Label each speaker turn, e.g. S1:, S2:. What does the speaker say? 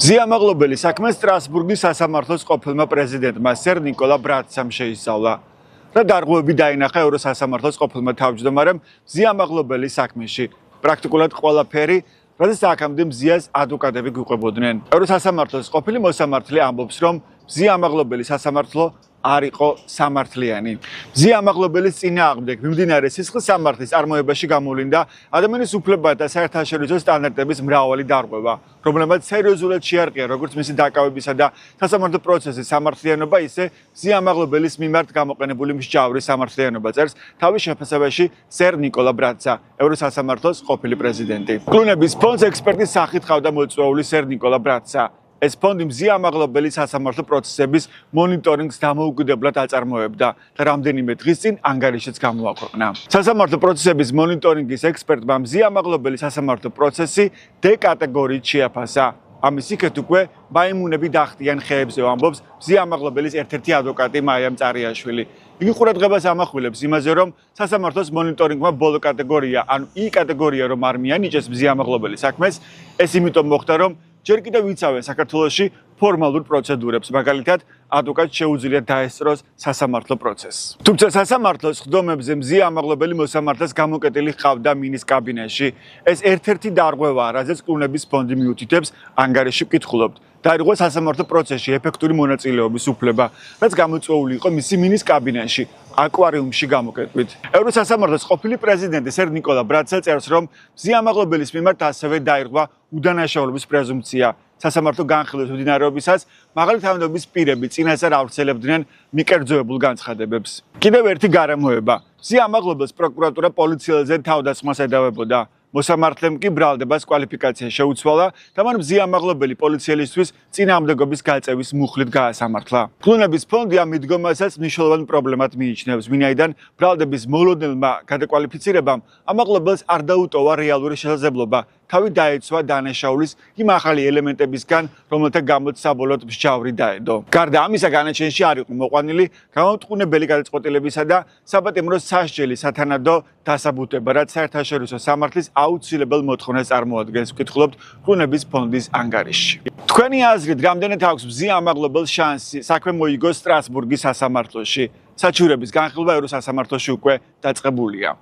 S1: მზიამაღლობელი საქმე სტრასბურგის სასამართლოს ყოფილმა პრეზიდენტმა სერ ნიკოლა ბრატსამ შეისწავლა. რა დარღვევები დაინახა ევროსასამართლოს ყოფილმა თავმჯდომარემ მზიამაღლობელი საქმეში. პრაქტიკულად ყველაფერი, რადგან აქამდე მზიას ადვოკატები გვიყვებოდნენ. ევროსასამართლოს ყოფილი მოსამართლე ამბობს, რომ მზიამაღლობელი სასამართლო არ იყო სამართლიანი. მზიამაღლობელის წინააღმდეგ მიმდინარე სისხლის სამართლის წარმოებაში გამოვლინდა ადამიანის უფლებათა და საერთაშორისო სტანდარტების მრავალი დარღვევა, რომლებმაც სერიოზულად შეარყია როგორც მისი დაკავებისა და სასამართლო პროცესის სამართლიანობა, ისე მზიამაღლობელის მიმართ გამოყენებული მსჯავრების სამართლიანობა, წერს თავის შეფასებაში სერ ნიკოლა ბრატსა, ევროსასამართლოს ყოფილი პრეზიდენტი. კლუნების ფონდს ექსპერტის სახით ყავდა მოწვეული სერ ნიკოლა ბრატსა. ეს ფონდი მზიამაღლობელი სასამართლო პროცესების მონიტორინგს დამოუკიდებლად აწარმოებდა და რამდენიმე დღის წინ ანგარიშიც გამოაქვეყნა. სასამართლო პროცესების მონიტორინგის ექსპერტმა მზიამაღლობელი სასამართლო პროცესი D კატეგორიით შეაფასა. ამის იქეთ უკვე მაიმუნები დახტიან ხეებზე, ამბობს მზიამაღლობელის ერთ-ერთი ადვოკატი მაია მწარიაშვილი. იგი ყურადღებას ამახვილებს იმაზე, რომ სასამართლოს მონიტორინგმა ბოლო კატეგორია, ანუ E კატეგორია რომ არ მიანიჭეს მზიამაღლობელი საქმეს, ეს იმიტომ მოხდა, რომ ჯერ კიდევ იცავენ საქართველოში ფორმალურ პროცედურებს, მაგალითად, ადვოკატს შეუძლია დაესწროს სასამართლო პროცესს. თუმცა სასამართლოს ხდომებზე მზიამაღლობელი მოსამართლეს გამოკეტილი ჰყავდა მინის კაბინეტში. ეს ერთ-ერთი დარღვევაა, რაზეც კლუნების ფონდი მიუთითებს ანგარიში ვკითხულობთ. დაირღვა სასამართლო პროცესში ეფექტური მონაწილეობის უფლება, რაც გამოწვეული იყო მისი მინის კაბინეტში, აკვარიუმში გამოკეტვით. ევროსასამართლოს ყოფილი პრეზიდენტი სერ ნიკოლა ბრატსა წერს, რომ მზიამაღლობელის მიმართ ასევე დაირღვა უდანაშაულობის პრეზუმპცია. სასამართლო განხილვის მიმდინარეობისას მაღალი თანამდებობის პირები წინასწარ ავრცელებდნენ მიკერძოებულ განცხადებებს. კიდევ ერთი გარემოება. მზიამაღლობელს პროკურატურა პოლიციელზე თავდასხმას ედავებოდა. მოსამართლემ კი ბრალდებას კვალიფიკაცია შეუცვალა და მან მზიამაღლობელი პოლიციელისთვის წინააღმდეგობის გაწევის მუხლით გაასამართლა. კლუნების ფონდი ამ მიდგომასაც მნიშვნელოვან პრობლემად მიიჩნევს, ვინაიდან ბრალდების მოულოდნელმა გადაკვალიფიცირებამ ამაღლობელს არ დაუტოვა რეალური შესაძლებლობა თავი დაეცვა დანაშაულის იმ ახალი ელემენტებისგან, რომელთა გამოც საბოლოოდ მსჯავრი დაედო. გარდა ამისა, განაჩენში არ იყო მოყვანილი გამომტყუნებელი გადაწყვეტილებისა და საპატიმრო სასჯელის სათანადო დასაბუთება, რაც საერთაშორისო სამართლის აუცილებელ მოთხოვნას წარმოადგენს, ვკითხულობთ კლუნების ფონდის ანგარიშში. თქვენი აზრით, რამდენად აქვს მზიამაღლობელს შანსი საქმე მოიგოს სტრასბურგის სასამართლოში? საჩივრების განხილვა ევროსასამართლოში უკვე დაწყებულია.